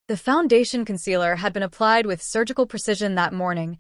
The foundation concealer had been applied with surgical precision that morning,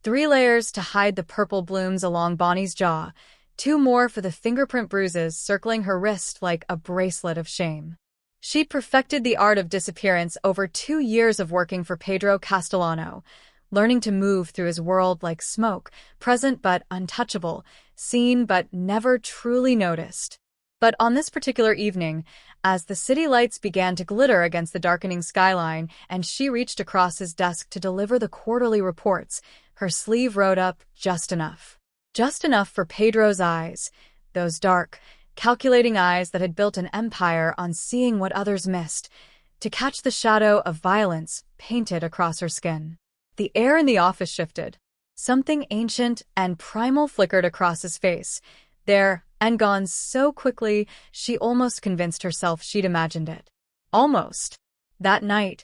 3 layers to hide the purple blooms along Bonnie's jaw, 2 more for the fingerprint bruises circling her wrist like a bracelet of shame. She'd perfected the art of disappearance over 2 years of working for Pedro Castellano, learning to move through his world like smoke, present but untouchable, seen but never truly noticed. But on this particular evening, as the city lights began to glitter against the darkening skyline and she reached across his desk to deliver the quarterly reports, her sleeve rode up just enough. Just enough for Pedro's eyes, those dark, calculating eyes that had built an empire on seeing what others missed, to catch the shadow of violence painted across her skin. The air in the office shifted. Something ancient and primal flickered across his face, there and gone so quickly she almost convinced herself she'd imagined it. Almost. That night,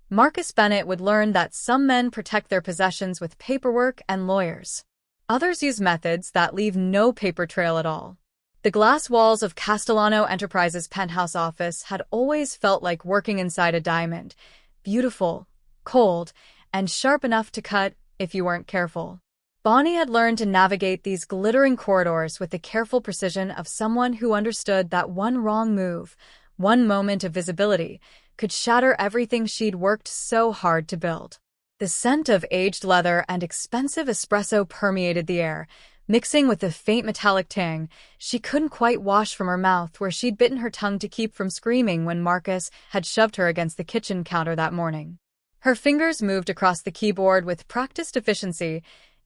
Marcus Bennett would learn that some men protect their possessions with paperwork and lawyers. Others use methods that leave no paper trail at all. The glass walls of Castellano Enterprises' penthouse office had always felt like working inside a diamond, beautiful, cold, and sharp enough to cut if you weren't careful. Bonnie had learned to navigate these glittering corridors with the careful precision of someone who understood that one wrong move, one moment of visibility, could shatter everything she'd worked so hard to build. The scent of aged leather and expensive espresso permeated the air, mixing with the faint metallic tang she couldn't quite wash from her mouth where she'd bitten her tongue to keep from screaming when Marcus had shoved her against the kitchen counter that morning. Her fingers moved across the keyboard with practiced efficiency,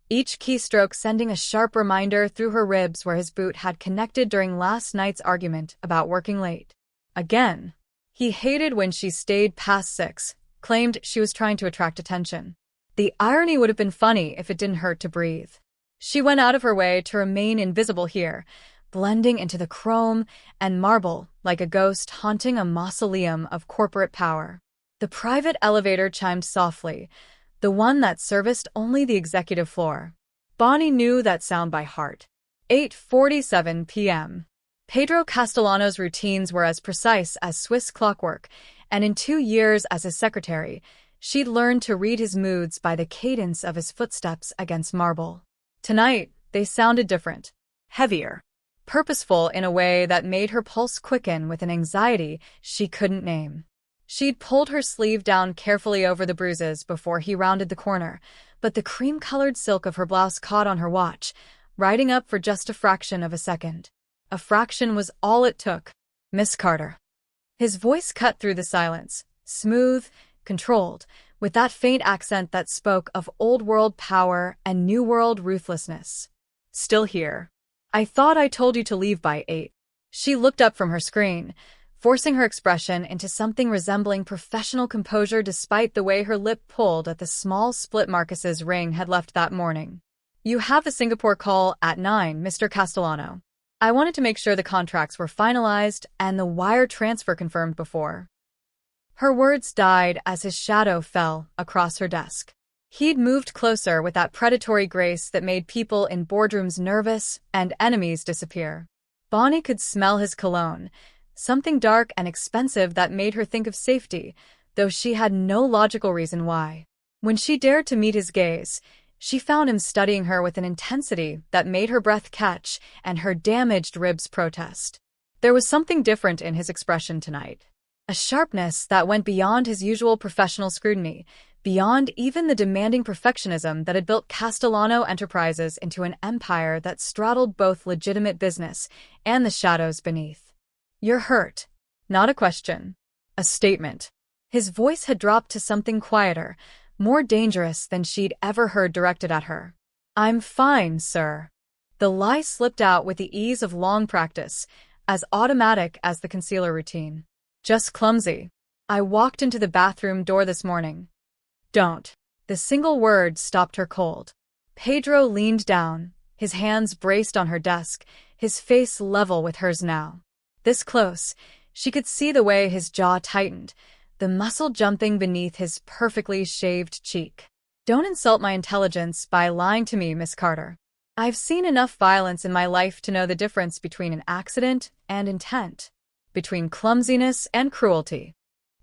each keystroke sending a sharp reminder through her ribs where his boot had connected during last night's argument about working late. Again. He hated when she stayed past 6, claimed she was trying to attract attention. The irony would have been funny if it didn't hurt to breathe. She went out of her way to remain invisible here, blending into the chrome and marble like a ghost haunting a mausoleum of corporate power. The private elevator chimed softly, the one that serviced only the executive floor. Bonnie knew that sound by heart. 8:47 p.m. Pedro Castellano's routines were as precise as Swiss clockwork, and in 2 years as his secretary, she'd learned to read his moods by the cadence of his footsteps against marble. Tonight, they sounded different, heavier, purposeful in a way that made her pulse quicken with an anxiety she couldn't name. She'd pulled her sleeve down carefully over the bruises before he rounded the corner, but the cream-colored silk of her blouse caught on her watch, riding up for just a fraction of a second. A fraction was all it took. "Miss Carter." His voice cut through the silence, smooth, controlled, with that faint accent that spoke of old-world power and new-world ruthlessness. "Still here. I thought I told you to leave by 8. She looked up from her screen, forcing her expression into something resembling professional composure despite the way her lip pulled at the small split Marcus's ring had left that morning. "You have the Singapore call at 9, Mr. Castellano. I wanted to make sure the contracts were finalized and the wire transfer confirmed before." Her words died as his shadow fell across her desk. He'd moved closer with that predatory grace that made people in boardrooms nervous and enemies disappear. Bonnie could smell his cologne, something dark and expensive that made her think of safety, though she had no logical reason why. When she dared to meet his gaze, she found him studying her with an intensity that made her breath catch and her damaged ribs protest. There was something different in his expression tonight. A sharpness that went beyond his usual professional scrutiny, beyond even the demanding perfectionism that had built Castellano Enterprises into an empire that straddled both legitimate business and the shadows beneath. "You're hurt." Not a question. A statement. His voice had dropped to something quieter, more dangerous than she'd ever heard directed at her. "I'm fine, sir." The lie slipped out with the ease of long practice, as automatic as the concealer routine. "Just clumsy. I walked into the bathroom door this morning." "Don't." The single word stopped her cold. Pedro leaned down, his hands braced on her desk, his face level with hers now. This close, she could see the way his jaw tightened, the muscle jumping beneath his perfectly shaved cheek. "Don't insult my intelligence by lying to me, Miss Carter. I've seen enough violence in my life to know the difference between an accident and intent, between clumsiness and cruelty."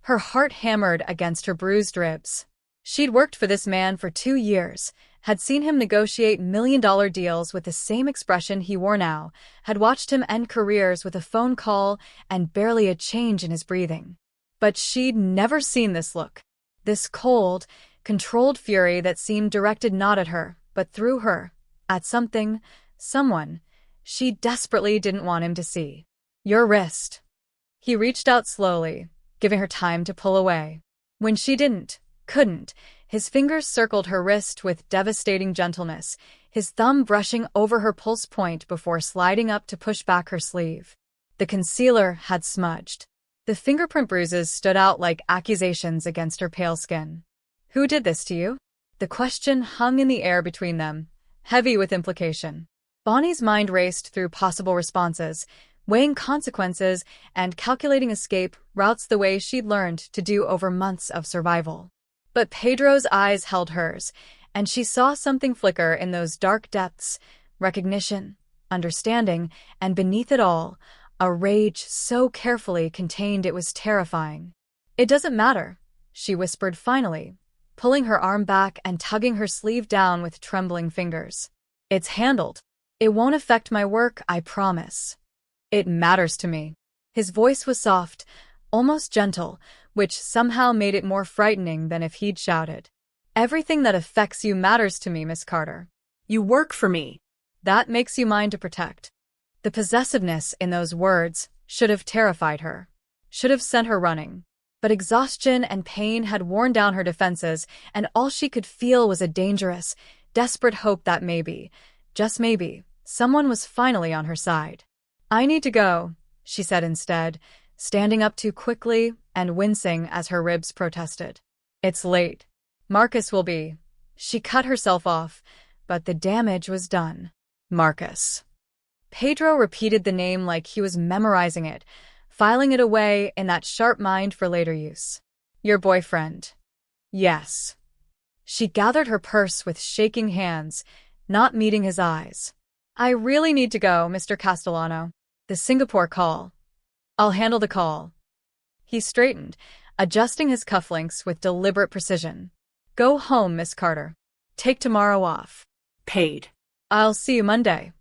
Her heart hammered against her bruised ribs. She'd worked for this man for 2 years, had seen him negotiate million-dollar deals with the same expression he wore now, had watched him end careers with a phone call and barely a change in his breathing. But she'd never seen this look. This cold, controlled fury that seemed directed not at her, but through her, at something, someone, she desperately didn't want him to see. Your wrist. He reached out slowly, giving her time to pull away. When she couldn't, his fingers circled her wrist with devastating gentleness, his thumb brushing over her pulse point before sliding up to push back her sleeve. The concealer had smudged. The fingerprint bruises stood out like accusations against her pale skin. Who did this to you? The question hung in the air between them, heavy with implication. Bonnie's mind raced through possible responses, weighing consequences and calculating escape routes the way she'd learned to do over months of survival. But Pedro's eyes held hers, and she saw something flicker in those dark depths, recognition, understanding, and beneath it all, a rage so carefully contained it was terrifying. It doesn't matter, she whispered finally, pulling her arm back and tugging her sleeve down with trembling fingers. It's handled. It won't affect my work, I promise. It matters to me. His voice was soft, almost gentle, which somehow made it more frightening than if he'd shouted. Everything that affects you matters to me, Miss Carter. You work for me. That makes you mine to protect. The possessiveness in those words should have terrified her, should have sent her running. But exhaustion and pain had worn down her defenses, and all she could feel was a dangerous, desperate hope that maybe, just maybe, someone was finally on her side. I need to go, she said instead, standing up too quickly and wincing as her ribs protested. It's late. Marcus will be. She cut herself off, but the damage was done. Marcus. Pedro repeated the name like he was memorizing it, filing it away in that sharp mind for later use. Your boyfriend. Yes. She gathered her purse with shaking hands, not meeting his eyes. I really need to go, Mr. Castellano. The Singapore call. I'll handle the call. He straightened, adjusting his cufflinks with deliberate precision. Go home, Miss Carter. Take tomorrow off. Paid. I'll see you Monday.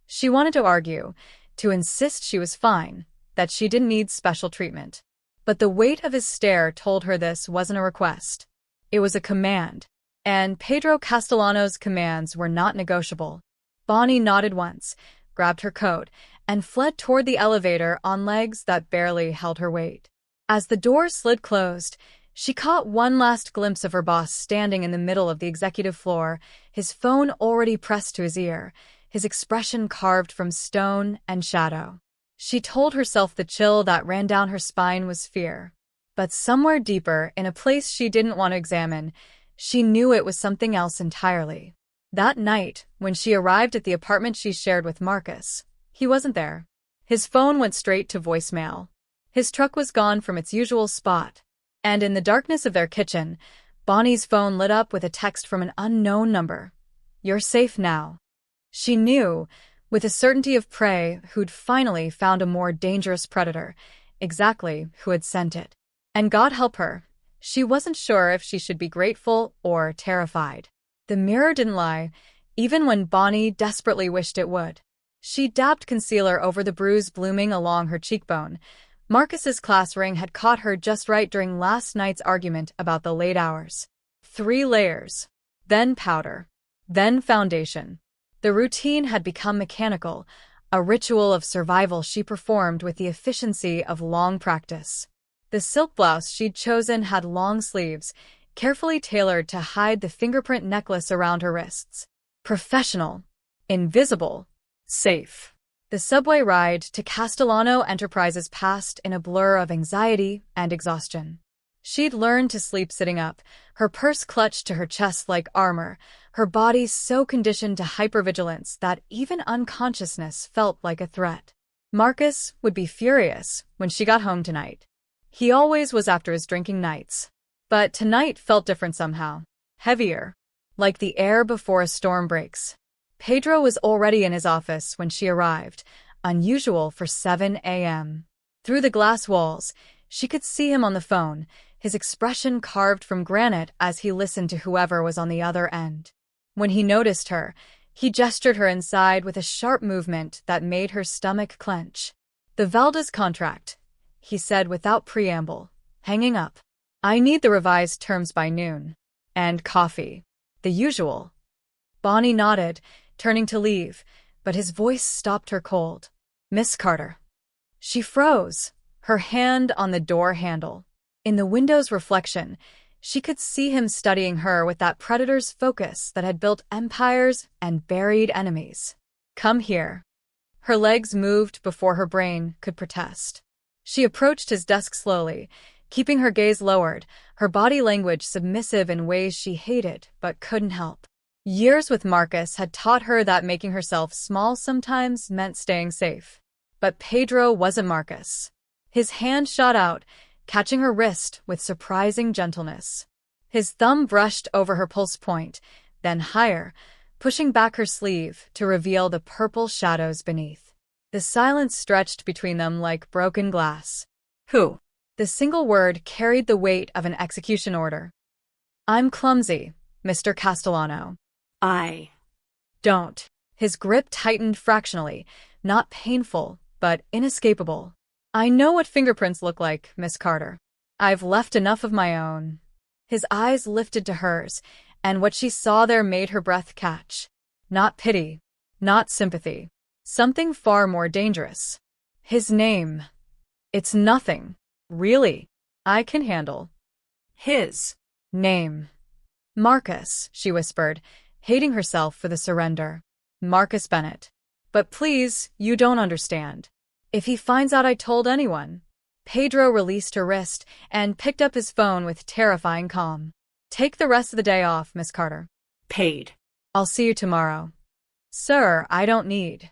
She wanted to argue, to insist she was fine, that she didn't need special treatment. But the weight of his stare told her this wasn't a request. It was a command. And Pedro Castellano's commands were not negotiable. Bonnie nodded once, grabbed her coat, and fled toward the elevator on legs that barely held her weight. As the door slid closed, she caught one last glimpse of her boss standing in the middle of the executive floor, his phone already pressed to his ear, his expression carved from stone and shadow. She told herself the chill that ran down her spine was fear. But somewhere deeper, in a place she didn't want to examine, she knew it was something else entirely. That night, when she arrived at the apartment she shared with Marcus, he wasn't there. His phone went straight to voicemail. His truck was gone from its usual spot. And in the darkness of their kitchen, Bonnie's phone lit up with a text from an unknown number. You're safe now. She knew, with the certainty of prey who'd finally found a more dangerous predator, exactly who had sent it. And God help her, she wasn't sure if she should be grateful or terrified. The mirror didn't lie, even when Bonnie desperately wished it would. She dabbed concealer over the bruise blooming along her cheekbone. Marcus's class ring had caught her just right during last night's argument about the late hours. 3 layers. Then powder. Then foundation. The routine had become mechanical, a ritual of survival she performed with the efficiency of long practice. The silk blouse she'd chosen had long sleeves, carefully tailored to hide the fingerprint necklace around her wrists. Professional. Invisible. Safe. The subway ride to Castellano Enterprises passed in a blur of anxiety and exhaustion. She'd learned to sleep sitting up, her purse clutched to her chest like armor, her body so conditioned to hypervigilance that even unconsciousness felt like a threat. Marcus would be furious when she got home tonight. He always was after his drinking nights. But tonight felt different somehow. Heavier. Like the air before a storm breaks. Pedro was already in his office when she arrived, unusual for 7 a.m. Through the glass walls, She could see him on the phone, his expression carved from granite as he listened to whoever was on the other end. When he noticed her, he gestured her inside with a sharp movement that made her stomach clench. "The Valdez contract," he said without preamble, hanging up. "I need the revised terms by noon. And coffee. The usual." Bonnie nodded, turning to leave, but his voice stopped her cold. "Miss Carter." She froze, her hand on the door handle. In the window's reflection, she could see him studying her with that predator's focus that had built empires and buried enemies. "Come here." Her legs moved before her brain could protest. She approached his desk slowly, keeping her gaze lowered, her body language submissive in ways she hated but couldn't help. Years with Marcus had taught her that making herself small sometimes meant staying safe. But Pedro wasn't Marcus. His hand shot out, catching her wrist with surprising gentleness. His thumb brushed over her pulse point, then higher, pushing back her sleeve to reveal the purple shadows beneath. The silence stretched between them like broken glass. Who? The single word carried the weight of an execution order. "I'm clumsy, Mr. Castellano." I. "Don't." His grip tightened fractionally, not painful, but inescapable. "I know what fingerprints look like, Miss Carter. I've left enough of my own." His eyes lifted to hers, and what she saw there made her breath catch. Not pity, not sympathy. Something far more dangerous. His name. "It's nothing. Really. I can handle." His. "Name." "Marcus," she whispered, hating herself for the surrender. "Marcus Bennett. But please, you don't understand. If he finds out I told anyone." Pedro released her wrist and picked up his phone with terrifying calm. "Take the rest of the day off, Miss Carter." Paid. "I'll see you tomorrow." "Sir, I don't need."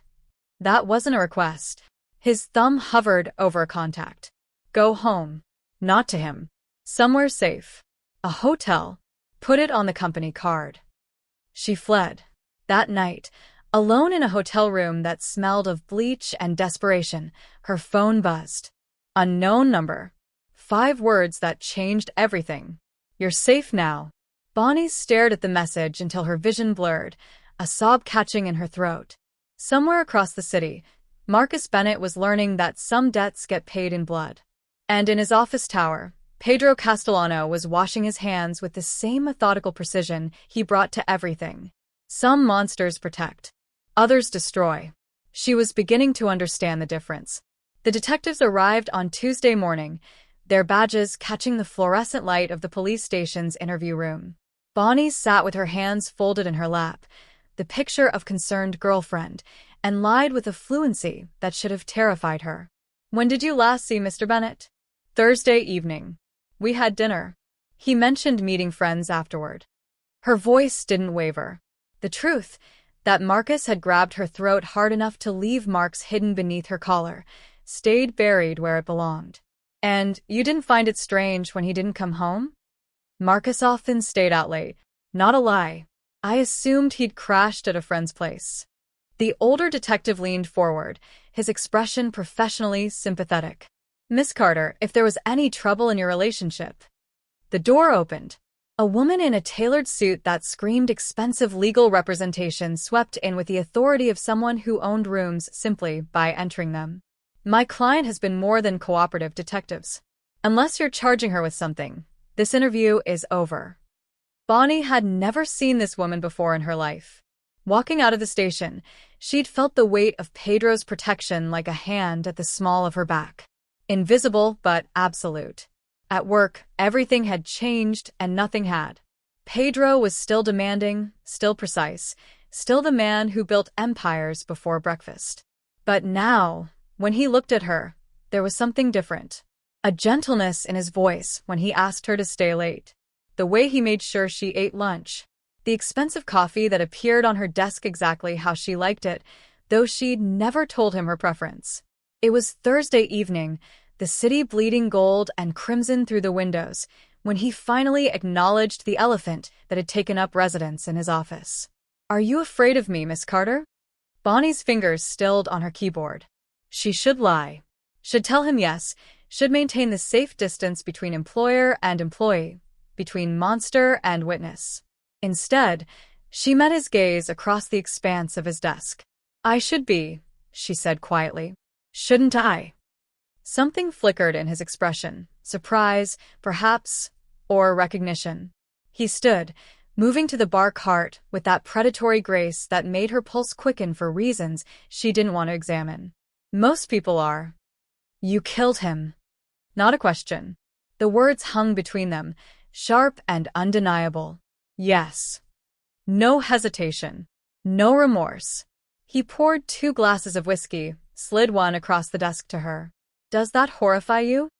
That wasn't a request. His thumb hovered over a contact. "Go home." Not to him. Somewhere safe. A hotel. Put it on the company card. She fled. That night, alone in a hotel room that smelled of bleach and desperation, her phone buzzed. Unknown number. 5 words that changed everything. "You're safe now." Bonnie stared at the message until her vision blurred, a sob catching in her throat. Somewhere across the city, Marcus Bennett was learning that some debts get paid in blood. And in his office tower, Pedro Castellano was washing his hands with the same methodical precision he brought to everything. Some monsters protect. Others destroy. She was beginning to understand the difference. The detectives arrived on Tuesday morning, their badges catching the fluorescent light of the police station's interview room. Bonnie sat with her hands folded in her lap, the picture of concerned girlfriend, and lied with a fluency that should have terrified her. "When did you last see Mr. Bennett?" "Thursday evening. We had dinner." He mentioned meeting friends afterward. Her voice didn't waver. The truth, that Marcus had grabbed her throat hard enough to leave marks hidden beneath her collar, stayed buried where it belonged. "And you didn't find it strange when he didn't come home?" "Marcus often stayed out late." "Not a lie. I assumed he'd crashed at a friend's place." The older detective leaned forward, his expression professionally sympathetic. "Miss Carter, if there was any trouble in your relationship." The door opened. A woman in a tailored suit that screamed expensive legal representation swept in with the authority of someone who owned rooms simply by entering them. "My client has been more than cooperative, detectives. Unless you're charging her with something, this interview is over." Bonnie had never seen this woman before in her life. Walking out of the station, she'd felt the weight of Pedro's protection like a hand at the small of her back. Invisible but absolute. At work, everything had changed and nothing had. Pedro was still demanding, still precise, still the man who built empires before breakfast. But now, when he looked at her, there was something different. A gentleness in his voice when he asked her to stay late. The way he made sure she ate lunch. The expensive coffee that appeared on her desk exactly how she liked it, though she'd never told him her preference. It was Thursday evening, the city bleeding gold and crimson through the windows, when he finally acknowledged the elephant that had taken up residence in his office. "Are you afraid of me, Miss Carter?" Bonnie's fingers stilled on her keyboard. She should lie. Should tell him yes, should maintain the safe distance between employer and employee, between monster and witness. Instead, she met his gaze across the expanse of his desk. "I should be," she said quietly. "Shouldn't I?" Something flickered in his expression, surprise, perhaps, or recognition. He stood, moving to the bar cart with that predatory grace that made her pulse quicken for reasons she didn't want to examine. "Most people are." "You killed him." Not a question. The words hung between them, sharp and undeniable. "Yes." No hesitation. No remorse. He poured 2 glasses of whiskey, slid one across the desk to her. "Does that horrify you?"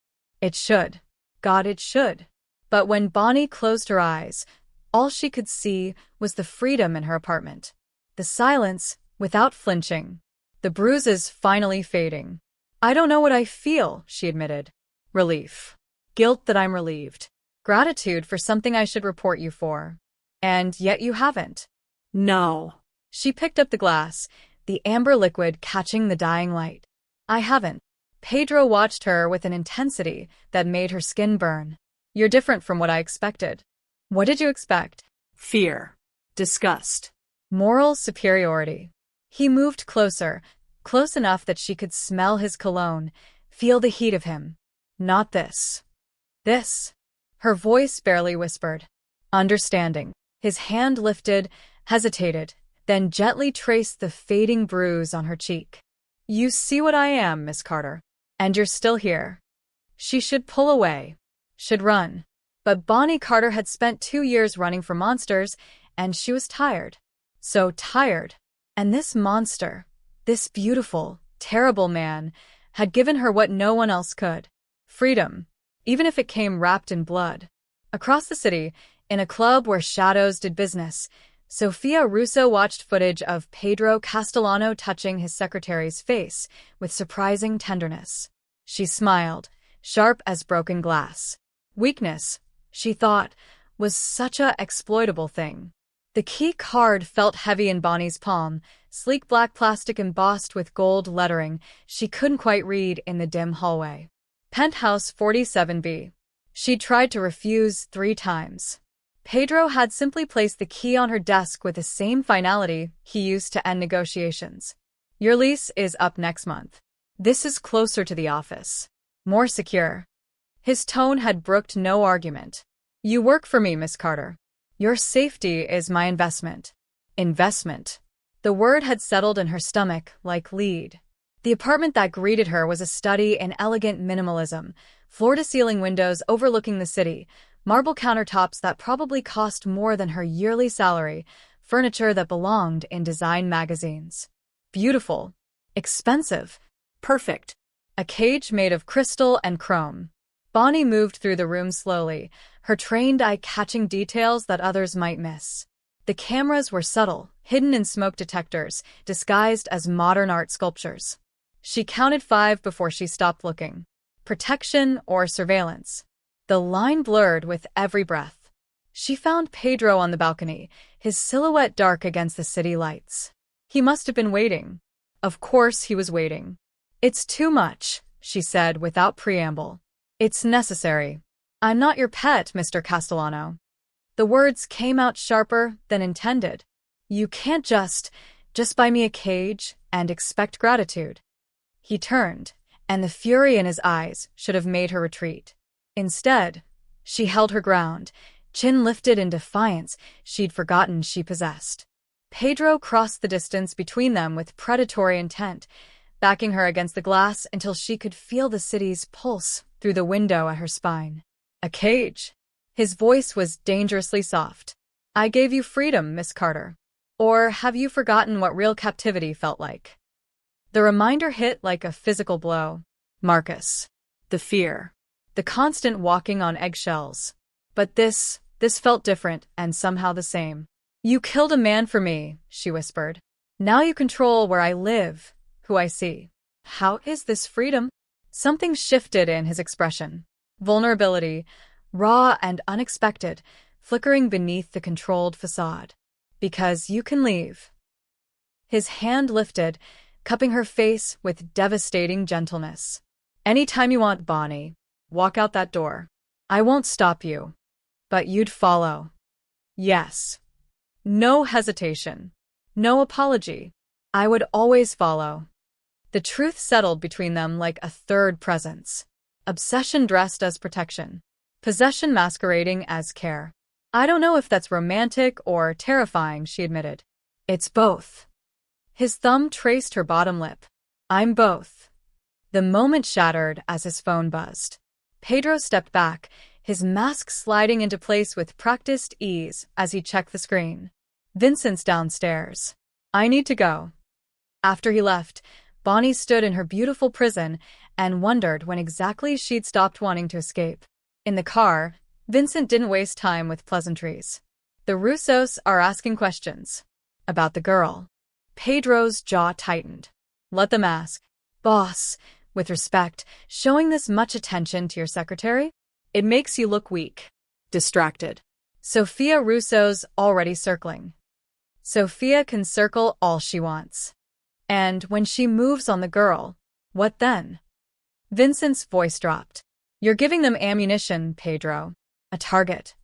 "It should. God, it should." But when Bonnie closed her eyes, all she could see was the freedom in her apartment. The silence, without flinching. The bruises finally fading. "I don't know what I feel," she admitted. "Relief. Guilt that I'm relieved. Gratitude for something I should report you for. And yet you haven't." No. She picked up the glass, the amber liquid catching the dying light. "I haven't." Pedro watched her with an intensity that made her skin burn. "You're different from what I expected." "What did you expect?" Fear. Disgust. Moral superiority. He moved closer, close enough that she could smell his cologne, feel the heat of him. "Not this." "This." Her voice barely whispered. "Understanding." His hand lifted, hesitated, then gently traced the fading bruise on her cheek. "You see what I am, Miss Carter. And you're still here." She should pull away. Should run. But Bonnie Carter had spent 2 years running from monsters, and she was tired. So tired. And this monster, this beautiful, terrible man, had given her what no one else could. Freedom. Even if it came wrapped in blood. Across the city, in a club where shadows did business, Sophia Russo watched footage of Pedro Castellano touching his secretary's face with surprising tenderness. She smiled, sharp as broken glass. Weakness, she thought, was such a exploitable thing. The key card felt heavy in Bonnie's palm, sleek black plastic embossed with gold lettering she couldn't quite read in the dim hallway. Penthouse 47B. She'd tried to refuse 3 times. Pedro had simply placed the key on her desk with the same finality he used to end negotiations. "Your lease is up next month. This is closer to the office. More secure." His tone had brooked no argument. "You work for me, Miss Carter. Your safety is my investment." Investment. The word had settled in her stomach like lead. The apartment that greeted her was a study in elegant minimalism, floor-to-ceiling windows overlooking the city, marble countertops that probably cost more than her yearly salary, furniture that belonged in design magazines. Beautiful. Expensive. Perfect. A cage made of crystal and chrome. Bonnie moved through the room slowly, her trained eye catching details that others might miss. The cameras were subtle, hidden in smoke detectors, disguised as modern art sculptures. She counted 5 before she stopped looking. Protection or surveillance. The line blurred with every breath. She found Pedro on the balcony, his silhouette dark against the city lights. He must have been waiting. Of course he was waiting. "It's too much," she said without preamble. "It's necessary. I'm not your pet, Mr. Castellano." The words came out sharper than intended. "You can't just buy me a cage and expect gratitude." He turned, and the fury in his eyes should have made her retreat. Instead, she held her ground, chin lifted in defiance she'd forgotten she possessed. Pedro crossed the distance between them with predatory intent, backing her against the glass until she could feel the city's pulse through the window at her spine. "A cage." His voice was dangerously soft. "I gave you freedom, Miss Carter. Or have you forgotten what real captivity felt like?" The reminder hit like a physical blow. Marcus. The fear. The constant walking on eggshells. But this felt different and somehow the same. "You killed a man for me," she whispered. "Now you control where I live, who I see." How is this freedom? Something shifted in his expression. Vulnerability, raw and unexpected, flickering beneath the controlled facade. "Because you can leave." His hand lifted, cupping her face with devastating gentleness. Anytime you want, Bonnie. Walk out that door. I won't stop you. But you'd follow. Yes. No hesitation. No apology. I would always follow. The truth settled between them like a third presence. Obsession dressed as protection. Possession masquerading as care. I don't know if that's romantic or terrifying, she admitted. It's both. His thumb traced her bottom lip. I'm both. The moment shattered as his phone buzzed. Pedro stepped back, his mask sliding into place with practiced ease as he checked the screen. Vincent's downstairs. I need to go. After he left, Bonnie stood in her beautiful prison and wondered when exactly she'd stopped wanting to escape. In the car, Vincent didn't waste time with pleasantries. The Russos are asking questions. About the girl. Pedro's jaw tightened. Let them ask. Boss, with respect, showing this much attention to your secretary? It makes you look weak. Distracted. Sophia Russo's already circling. Sophia can circle all she wants. And when she moves on the girl, what then? Vincent's voice dropped. You're giving them ammunition, Pedro. A target.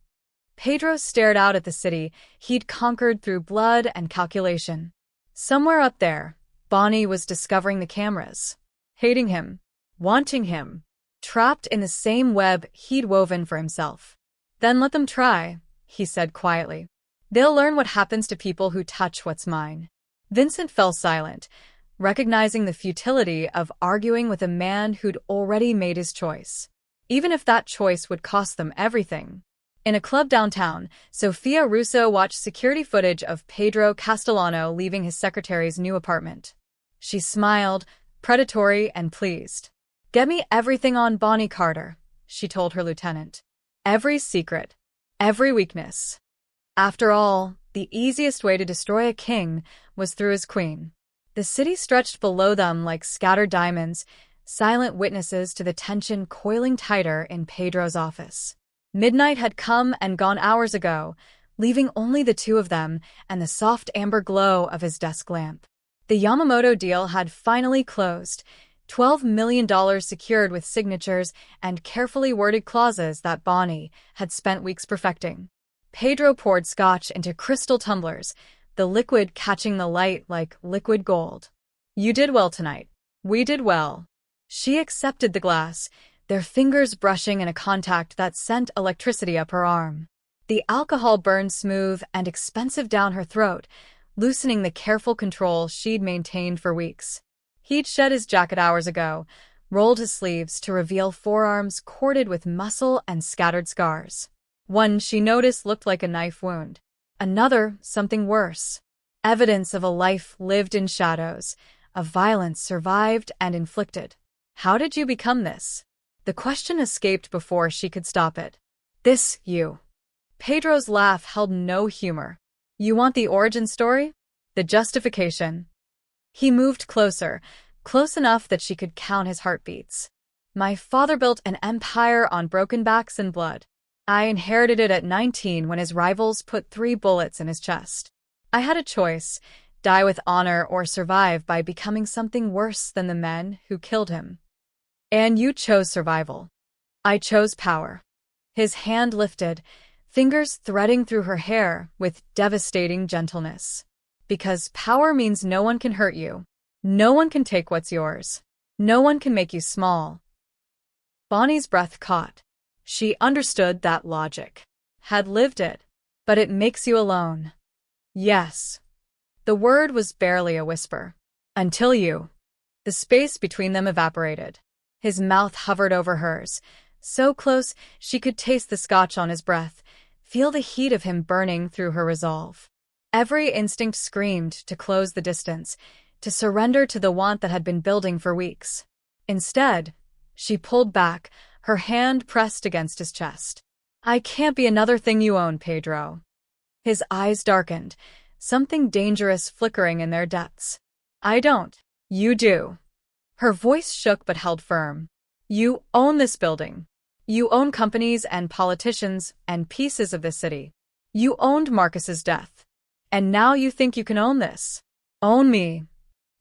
Pedro stared out at the city he'd conquered through blood and calculation. Somewhere up there, Bonnie was discovering the cameras. Hating him. Wanting him. Trapped in the same web he'd woven for himself. Then let them try, he said quietly. They'll learn what happens to people who touch what's mine. Vincent fell silent, recognizing the futility of arguing with a man who'd already made his choice. Even if that choice would cost them everything. In a club downtown, Sophia Russo watched security footage of Pedro Castellano leaving his secretary's new apartment. She smiled, predatory and pleased. Get me everything on Bonnie Carter, she told her lieutenant. Every secret. Every weakness. After all, the easiest way to destroy a king was through his queen. The city stretched below them like scattered diamonds, silent witnesses to the tension coiling tighter in Pedro's office. Midnight had come and gone hours ago, leaving only the two of them and the soft amber glow of his desk lamp. The Yamamoto deal had finally closed, $12 million secured with signatures and carefully worded clauses that Bonnie had spent weeks perfecting. Pedro poured scotch into crystal tumblers, the liquid catching the light like liquid gold. You did well tonight. We did well. She accepted the glass, their fingers brushing in a contact that sent electricity up her arm. The alcohol burned smooth and expensive down her throat, loosening the careful control she'd maintained for weeks. He'd shed his jacket hours ago, rolled his sleeves to reveal forearms corded with muscle and scattered scars. One she noticed looked like a knife wound. Another, something worse. Evidence of a life lived in shadows, of violence survived and inflicted. How did you become this? The question escaped before she could stop it. This, you. Pedro's laugh held no humor. You want the origin story? The justification. He moved closer, close enough that she could count his heartbeats. My father built an empire on broken backs and blood. I inherited it at 19 when his rivals put 3 bullets in his chest. I had a choice, die with honor or survive by becoming something worse than the men who killed him. And you chose survival. I chose power. His hand lifted, fingers threading through her hair with devastating gentleness. Because power means no one can hurt you. No one can take what's yours. No one can make you small. Bonnie's breath caught. She understood that logic. Had lived it. But it makes you alone. Yes. The word was barely a whisper. Until you. The space between them evaporated. His mouth hovered over hers, so close she could taste the scotch on his breath, feel the heat of him burning through her resolve. Every instinct screamed to close the distance, to surrender to the want that had been building for weeks. Instead, she pulled back, her hand pressed against his chest. I can't be another thing you own, Pedro. His eyes darkened, something dangerous flickering in their depths. I don't. You do. Her voice shook but held firm. You own this building. You own companies and politicians and pieces of this city. You owned Marcus's death. And now you think you can own this. Own me.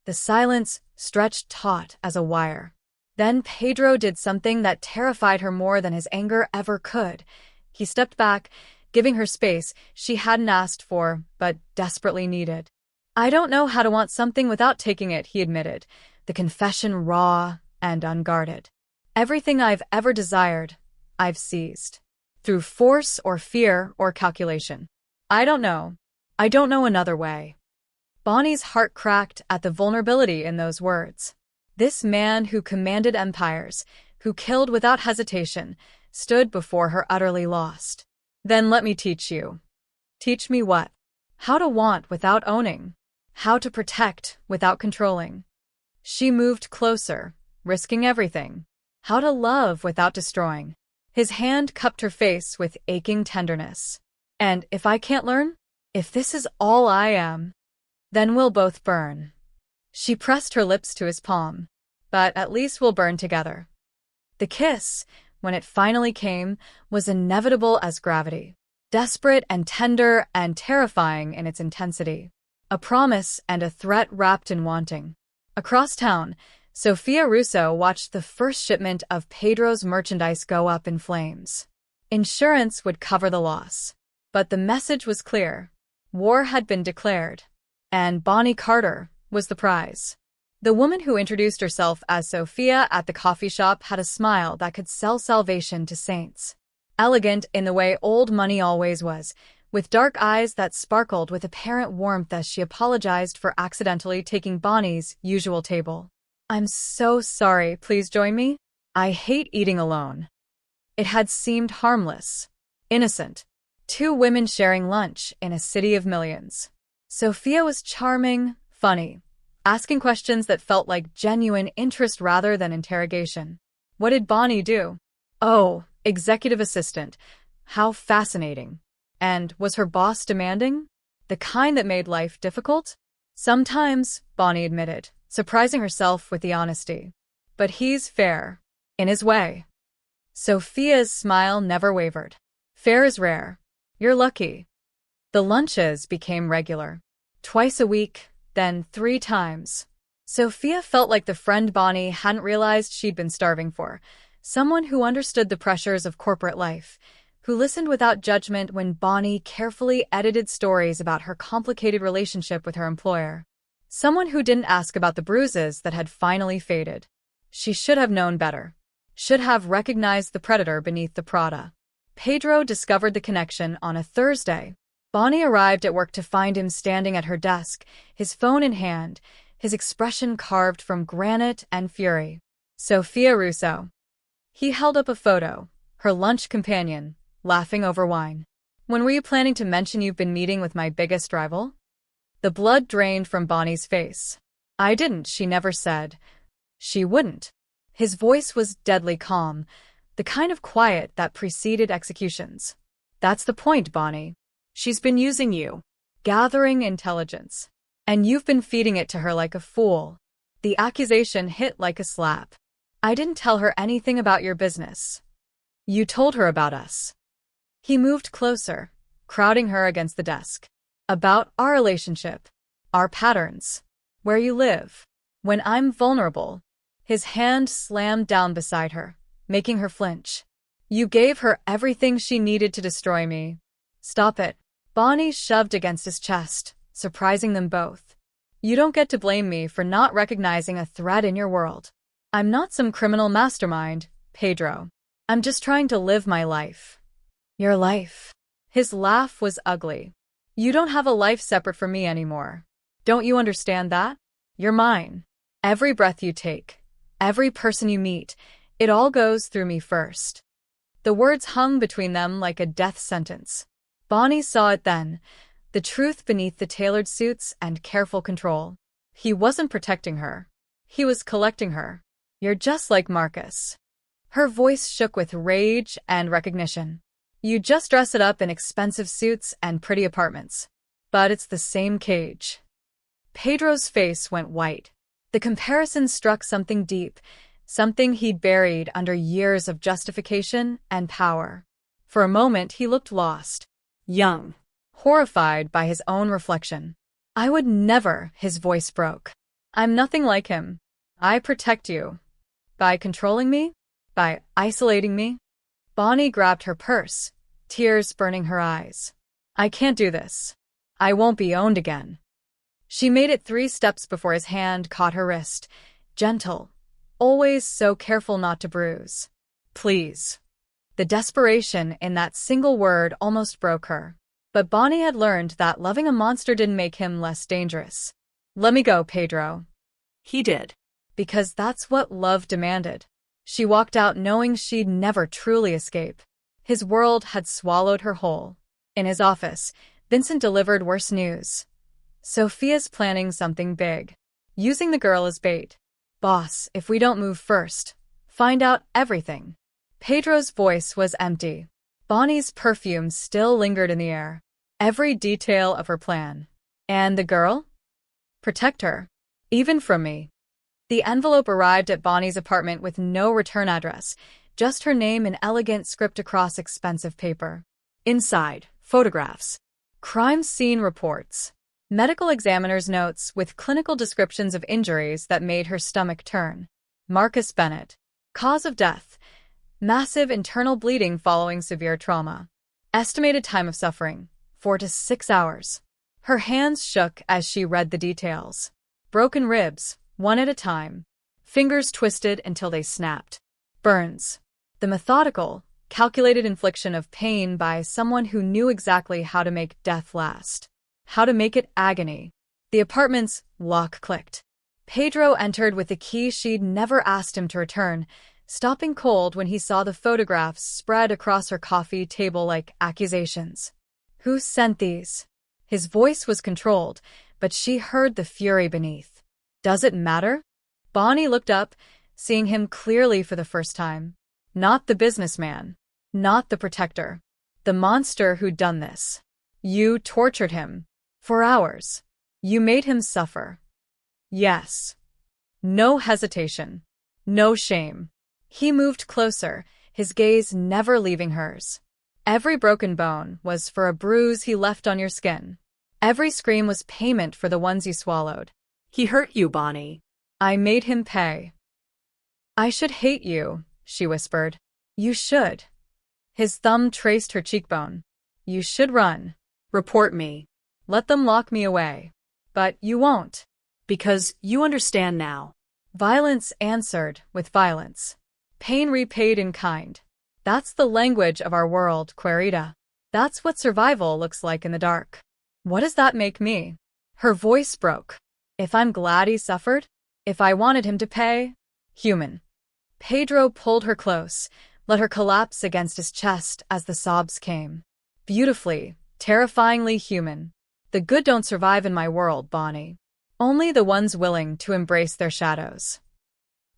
The silence stretched taut as a wire. Then Pedro did something that terrified her more than his anger ever could. He stepped back, giving her space she hadn't asked for, but desperately needed. "I don't know how to want something without taking it," he admitted, the confession raw and unguarded. "Everything I've ever desired, I've seized. Through force or fear or calculation. I don't know. I don't know another way." Bonnie's heart cracked at the vulnerability in those words. This man who commanded empires, who killed without hesitation, stood before her utterly lost. "Then let me teach you." "Teach me what?" "How to want without owning. How to protect without controlling." She moved closer, risking everything. "How to love without destroying." His hand cupped her face with aching tenderness. "And if I can't learn? If this is all I am, then we'll both burn." She pressed her lips to his palm. "But at least we'll burn together." The kiss, when it finally came, was inevitable as gravity. Desperate and tender and terrifying in its intensity. A promise and a threat wrapped in wanting. Across town, Sophia Russo watched the first shipment of Pedro's merchandise go up in flames. Insurance would cover the loss. But the message was clear. War had been declared. And Bonnie Carter was the prize. The woman who introduced herself as Sophia at the coffee shop had a smile that could sell salvation to saints. Elegant in the way old money always was, with dark eyes that sparkled with apparent warmth as she apologized for accidentally taking Bonnie's usual table. "I'm so sorry, please join me? I hate eating alone." It had seemed harmless, innocent. Two women sharing lunch in a city of millions. Sophia was charming, funny, asking questions that felt like genuine interest rather than interrogation. What did Bonnie do? Oh, executive assistant. How fascinating. And was her boss demanding? The kind that made life difficult? Sometimes, Bonnie admitted, surprising herself with the honesty. But he's fair. In his way. Sophia's smile never wavered. "Fair is rare. You're lucky." The lunches became regular. Twice a week, then 3 times. Sophia felt like the friend Bonnie hadn't realized she'd been starving for. Someone who understood the pressures of corporate life, who listened without judgment when Bonnie carefully edited stories about her complicated relationship with her employer. Someone who didn't ask about the bruises that had finally faded. She should have known better. Should have recognized the predator beneath the Prada. Pedro discovered the connection on a Thursday. Bonnie arrived at work to find him standing at her desk, his phone in hand, his expression carved from granite and fury. Sophia Russo. He held up a photo, her lunch companion, laughing over wine. "When were you planning to mention you've been meeting with my biggest rival?" The blood drained from Bonnie's face. "I didn't," she never said. She wouldn't. His voice was deadly calm, the kind of quiet that preceded executions. "That's the point, Bonnie. She's been using you, gathering intelligence. And you've been feeding it to her like a fool." The accusation hit like a slap. "I didn't tell her anything about your business. You told her about us." He moved closer, crowding her against the desk. "About our relationship, our patterns, where you live. When I'm vulnerable." His hand slammed down beside her, making her flinch. "You gave her everything she needed to destroy me." "Stop it." Bonnie shoved against his chest, surprising them both. "You don't get to blame me for not recognizing a threat in your world. I'm not some criminal mastermind, Pedro. I'm just trying to live my life." "Your life?" His laugh was ugly. "You don't have a life separate from me anymore. Don't you understand that? You're mine. Every breath you take, every person you meet, it all goes through me first." The words hung between them like a death sentence. Bonnie saw it then, the truth beneath the tailored suits and careful control. He wasn't protecting her. He was collecting her. "You're just like Marcus." Her voice shook with rage and recognition. "You just dress it up in expensive suits and pretty apartments. But it's the same cage." Pedro's face went white. The comparison struck something deep, something he'd buried under years of justification and power. For a moment he looked lost, young, horrified by his own reflection. "I would never," his voice broke. "I'm nothing like him. I protect you. By controlling me? By isolating me? Bonnie grabbed her purse, tears burning her eyes. I can't do this. I won't be owned again. She made it 3 steps before his hand caught her wrist, gentle, always so careful not to bruise. Please. The desperation in that single word almost broke her. But Bonnie had learned that loving a monster didn't make him less dangerous. Let me go, Pedro. He did. Because that's what love demanded. She walked out knowing she'd never truly escape. His world had swallowed her whole. In his office, Vincent delivered worse news. Sophia's planning something big. Using the girl as bait. Boss, if we don't move first, find out everything. Pedro's voice was empty. Bonnie's perfume still lingered in the air. Every detail of her plan. And the girl? Protect her. Even from me. The envelope arrived at Bonnie's apartment with no return address, just her name in elegant script across expensive paper. Inside, photographs. Crime scene reports. Medical examiner's notes with clinical descriptions of injuries that made her stomach turn. Marcus Bennett. Cause of death. Massive internal bleeding following severe trauma. Estimated time of suffering, 4 to 6 hours. Her hands shook as she read the details. Broken ribs, one at a time. Fingers twisted until they snapped. Burns. The methodical, calculated infliction of pain by someone who knew exactly how to make death last. How to make it agony. The apartment's lock clicked. Pedro entered with the key she'd never asked him to return, stopping cold when he saw the photographs spread across her coffee table like accusations. Who sent these? His voice was controlled, but she heard the fury beneath. Does it matter? Bonnie looked up, seeing him clearly for the first time. Not the businessman. Not the protector. The monster who'd done this. You tortured him. For hours. You made him suffer. Yes. No hesitation. No shame. He moved closer, his gaze never leaving hers. Every broken bone was for a bruise he left on your skin. Every scream was payment for the ones you swallowed. He hurt you, Bonnie. I made him pay. I should hate you, she whispered. You should. His thumb traced her cheekbone. You should run. Report me. Let them lock me away. But you won't. Because you understand now. Violence answered with violence. Pain repaid in kind. That's the language of our world, Querida. That's what survival looks like in the dark. What does that make me? Her voice broke. If I'm glad he suffered? If I wanted him to pay? Human. Pedro pulled her close, let her collapse against his chest as the sobs came. Beautifully, terrifyingly human. The good don't survive in my world, Bonnie. Only the ones willing to embrace their shadows.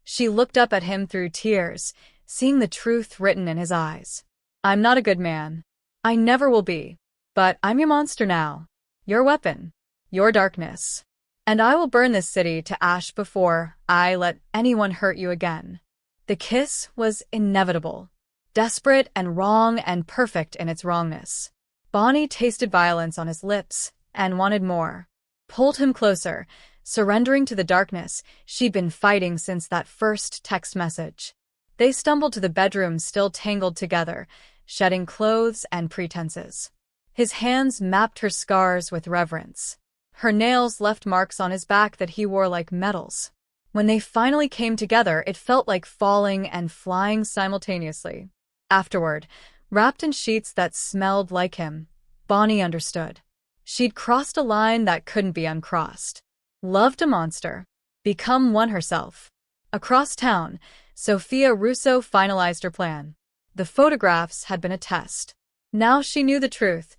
She looked up at him through tears, seeing the truth written in his eyes. I'm not a good man. I never will be. But I'm your monster now. Your weapon. Your darkness. And I will burn this city to ash before I let anyone hurt you again. The kiss was inevitable. Desperate and wrong and perfect in its wrongness. Bonnie tasted violence on his lips and wanted more. Pulled him closer, surrendering to the darkness she'd been fighting since that first text message. They stumbled to the bedroom still tangled together, shedding clothes and pretenses. His hands mapped her scars with reverence. Her nails left marks on his back that he wore like medals. When they finally came together, it felt like falling and flying simultaneously. Afterward, wrapped in sheets that smelled like him, Bonnie understood. She'd crossed a line that couldn't be uncrossed. Loved a monster. Become one herself. Across town, Sophia Russo finalized her plan. The photographs had been a test. Now she knew the truth.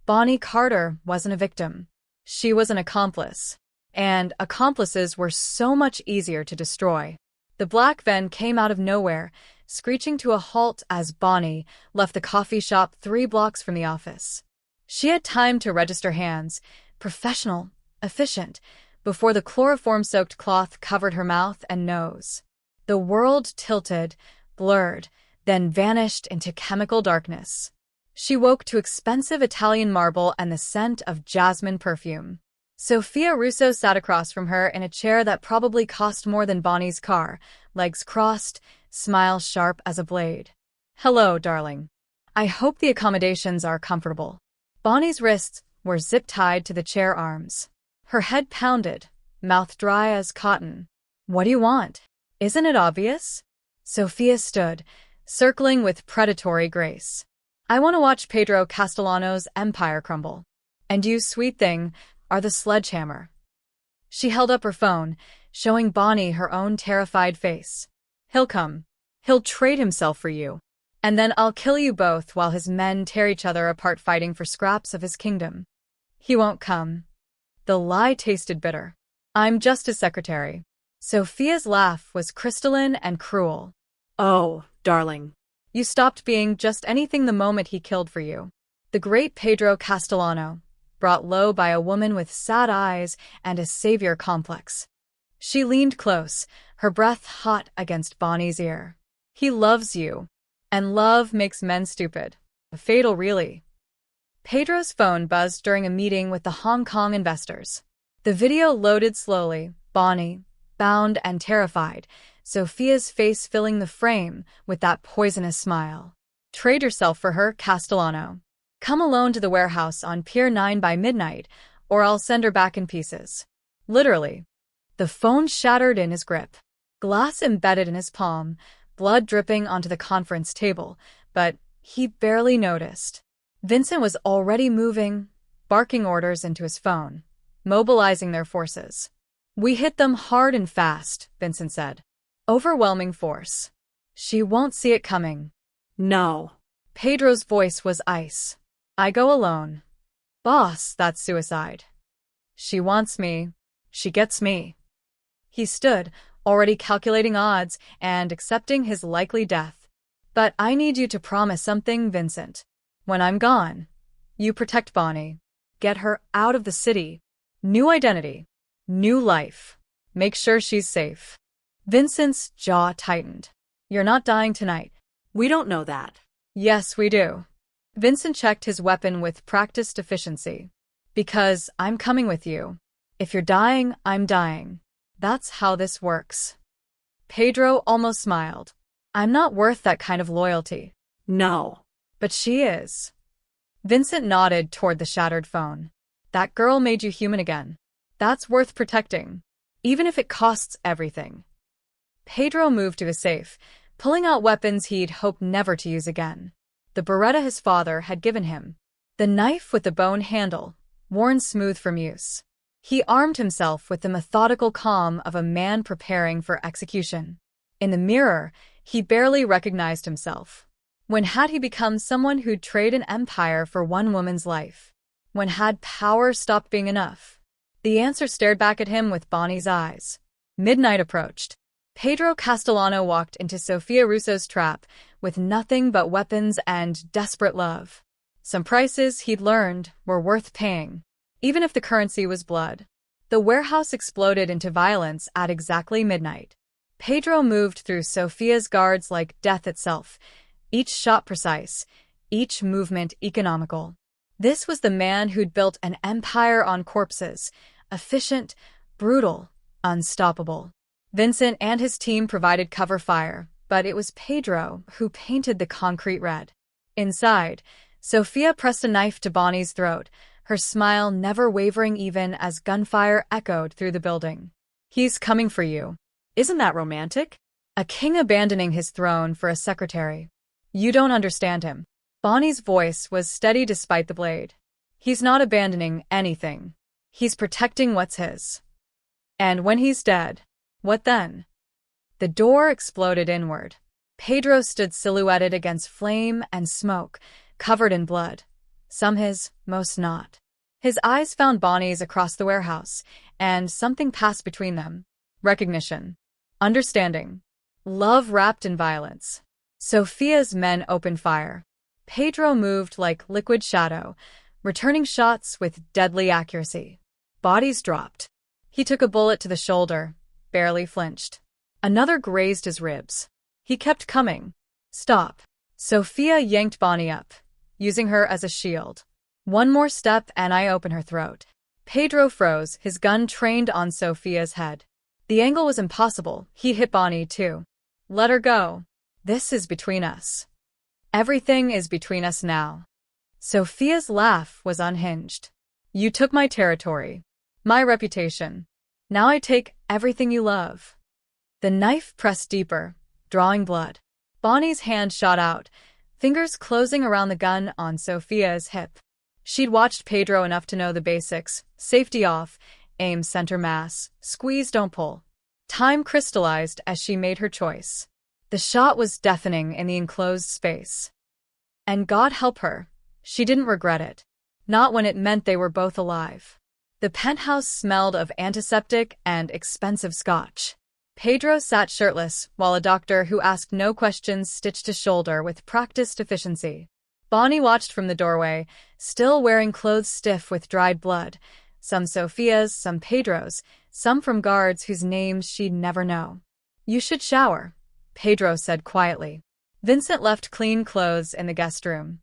Bonnie Carter wasn't a victim. She was an accomplice. And accomplices were so much easier to destroy. The black van came out of nowhere, screeching to a halt as Bonnie left the coffee shop 3 blocks from the office. She had time to register hands, professional, efficient, before the chloroform-soaked cloth covered her mouth and nose. The world tilted, blurred, then vanished into chemical darkness. She woke to expensive Italian marble and the scent of jasmine perfume. Sophia Russo sat across from her in a chair that probably cost more than Bonnie's car, legs crossed, smile sharp as a blade. "Hello, darling. I hope the accommodations are comfortable." Bonnie's wrists were zip-tied to the chair arms. Her head pounded, mouth dry as cotton. "What do you want? Isn't it obvious?" Sophia stood, circling with predatory grace. "I want to watch Pedro Castellano's empire crumble. And you, sweet thing, are the sledgehammer." She held up her phone, showing Bonnie her own terrified face. "He'll come. He'll trade himself for you. And then I'll kill you both while his men tear each other apart fighting for scraps of his kingdom." "He won't come." The lie tasted bitter. "I'm just his secretary." Sophia's laugh was crystalline and cruel. Oh, darling. "You stopped being just anything the moment he killed for you." The great Pedro Castellano, brought low by a woman with sad eyes and a savior complex. She leaned close, her breath hot against Bonnie's ear. "He loves you. And love makes men stupid. Fatal, really." Pedro's phone buzzed during a meeting with the Hong Kong investors. The video loaded slowly, Bonnie, bound and terrified, Sophia's face filling the frame with that poisonous smile. "Trade yourself for her, Castellano. Come alone to the warehouse on Pier 9 by midnight, or I'll send her back in pieces." Literally. The phone shattered in his grip. Glass embedded in his palm, blood dripping onto the conference table, but he barely noticed. Vincent was already moving, barking orders into his phone, mobilizing their forces. "We hit them hard and fast," Vincent said. "Overwhelming force. She won't see it coming." No. Pedro's voice was ice. "I go alone." "Boss, that's suicide." "She wants me. She gets me." He stood, already calculating odds and accepting his likely death. "But I need you to promise something, Vincent. When I'm gone, you protect Bonnie. Get her out of the city. New identity. New life. Make sure she's safe." Vincent's jaw tightened. "You're not dying tonight." We don't know that. "Yes, we do." Vincent checked his weapon with practiced efficiency. "Because I'm coming with you. If you're dying, I'm dying. That's how this works." Pedro almost smiled. "I'm not worth that kind of loyalty." No. "But she is." Vincent nodded toward the shattered phone. "That girl made you human again. That's worth protecting, even if it costs everything." Pedro moved to his safe, pulling out weapons he'd hoped never to use again. The Beretta his father had given him. The knife with the bone handle, worn smooth from use. He armed himself with the methodical calm of a man preparing for execution. In the mirror, he barely recognized himself. When had he become someone who'd trade an empire for one woman's life? When had power stopped being enough? The answer stared back at him with Bonnie's eyes. Midnight approached. Pedro Castellano walked into Sophia Russo's trap with nothing but weapons and desperate love. Some prices, he'd learned, were worth paying, even if the currency was blood. The warehouse exploded into violence at exactly midnight. Pedro moved through Sophia's guards like death itself, each shot precise, each movement economical. This was the man who'd built an empire on corpses, efficient, brutal, unstoppable. Vincent and his team provided cover fire, but it was Pedro who painted the concrete red. Inside, Sophia pressed a knife to Bonnie's throat, her smile never wavering even as gunfire echoed through the building. "He's coming for you." Isn't that romantic? A king abandoning his throne for a secretary. "You don't understand him." Bonnie's voice was steady despite the blade. "He's not abandoning anything. He's protecting what's his. And when he's dead, what then?" The door exploded inward. Pedro stood silhouetted against flame and smoke, covered in blood. Some his, most not. His eyes found Bonnie's across the warehouse, and something passed between them. Recognition. Understanding. Love wrapped in violence. Sophia's men opened fire. Pedro moved like liquid shadow, returning shots with deadly accuracy. Bodies dropped. He took a bullet to the shoulder, barely flinched. Another grazed his ribs. He kept coming. "Stop." Sophia yanked Bonnie up, using her as a shield. "One more step and I open her throat." Pedro froze, his gun trained on Sophia's head. The angle was impossible. He hit Bonnie too. Let her go. This is between us. Everything is between us now. Sophia's laugh was unhinged. You took my territory. My reputation. Now I take everything you love. The knife pressed deeper, drawing blood. Bonnie's hand shot out, fingers closing around the gun on Sophia's hip. She'd watched Pedro enough to know the basics: safety off, aim center mass, squeeze don't pull. Time crystallized as she made her choice. The shot was deafening in the enclosed space. And God help her, she didn't regret it. Not when it meant they were both alive. The penthouse smelled of antiseptic and expensive scotch. Pedro sat shirtless, while a doctor who asked no questions stitched a shoulder with practiced efficiency. Bonnie watched from the doorway, still wearing clothes stiff with dried blood. Some Sophia's, some Pedro's, some from guards whose names she'd never know. You should shower, Pedro said quietly. Vincent left clean clothes in the guest room.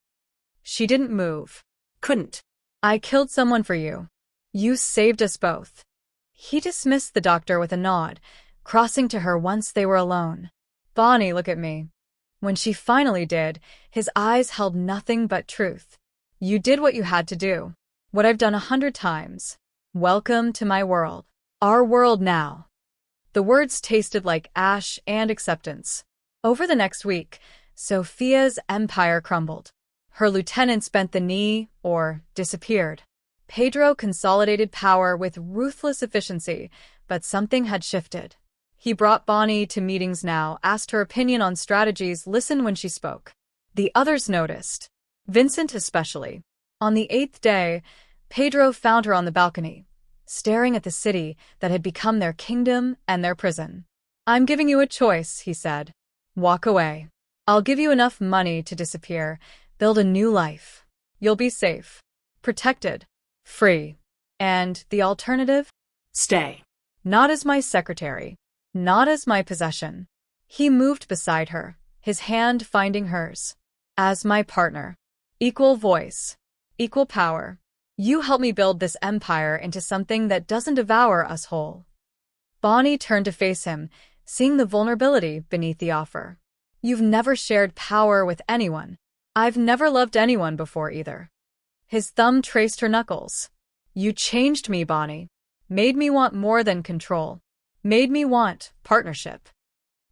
She didn't move. Couldn't. I killed someone for you. You saved us both. He dismissed the doctor with a nod, crossing to her once they were alone. Bonnie, look at me. When she finally did, his eyes held nothing but truth. You did what you had to do. What I've done 100 times. Welcome to my world. Our world now. The words tasted like ash and acceptance. Over the next week, Sophia's empire crumbled. Her lieutenants bent the knee or disappeared. Pedro consolidated power with ruthless efficiency, but something had shifted. He brought Bonnie to meetings now, asked her opinion on strategies, listened when she spoke. The others noticed. Vincent especially. On the 8th day, Pedro found her on the balcony, staring at the city that had become their kingdom and their prison. I'm giving you a choice, he said. Walk away. I'll give you enough money to disappear, build a new life. You'll be safe, protected, free. And the alternative? Stay. Not as my secretary. Not as my possession. He moved beside her, his hand finding hers. As my partner. Equal voice. Equal power. You help me build this empire into something that doesn't devour us whole. Bonnie turned to face him, seeing the vulnerability beneath the offer. You've never shared power with anyone. I've never loved anyone before either. His thumb traced her knuckles. You changed me, Bonnie. Made me want more than control. Made me want partnership.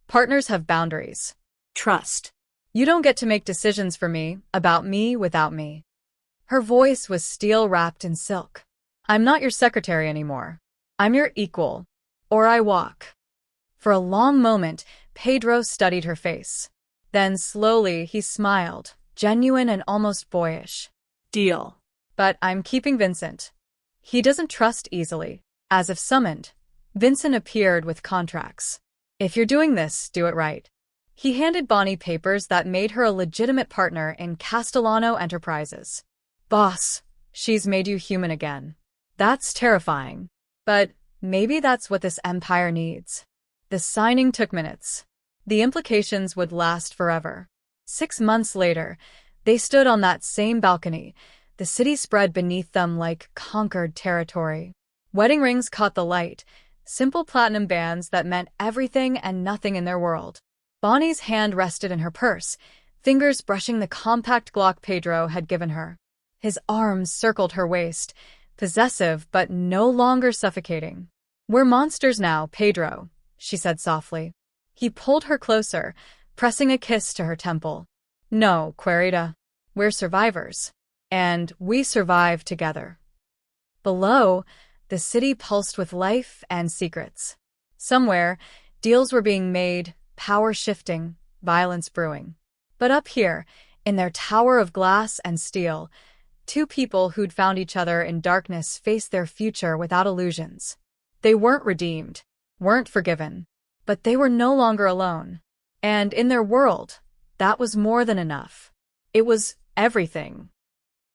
Partners have boundaries. Trust. You don't get to make decisions for me, about me, without me. Her voice was steel wrapped in silk. I'm not your secretary anymore. I'm your equal. Or I walk. For a long moment, Pedro studied her face. Then slowly he smiled, genuine and almost boyish. Deal. But I'm keeping Vincent. He doesn't trust easily. As if summoned, Vincent appeared with contracts. If you're doing this, do it right. He handed Bonnie papers that made her a legitimate partner in Castellano Enterprises. Boss, she's made you human again. That's terrifying. But maybe that's what this empire needs. The signing took minutes. The implications would last forever. 6 months later, they stood on that same balcony, the city spread beneath them like conquered territory. Wedding rings caught the light, simple platinum bands that meant everything and nothing in their world. Bonnie's hand rested in her purse, fingers brushing the compact Glock Pedro had given her. His arms circled her waist, possessive but no longer suffocating. We're monsters now, Pedro, she said softly. He pulled her closer, pressing a kiss to her temple. No, Querida. We're survivors. And we survive together. Below, the city pulsed with life and secrets. Somewhere, deals were being made, power shifting, violence brewing. But up here, in their tower of glass and steel, two people who'd found each other in darkness faced their future without illusions. They weren't redeemed, weren't forgiven, but they were no longer alone. And in their world, that was more than enough. It was everything.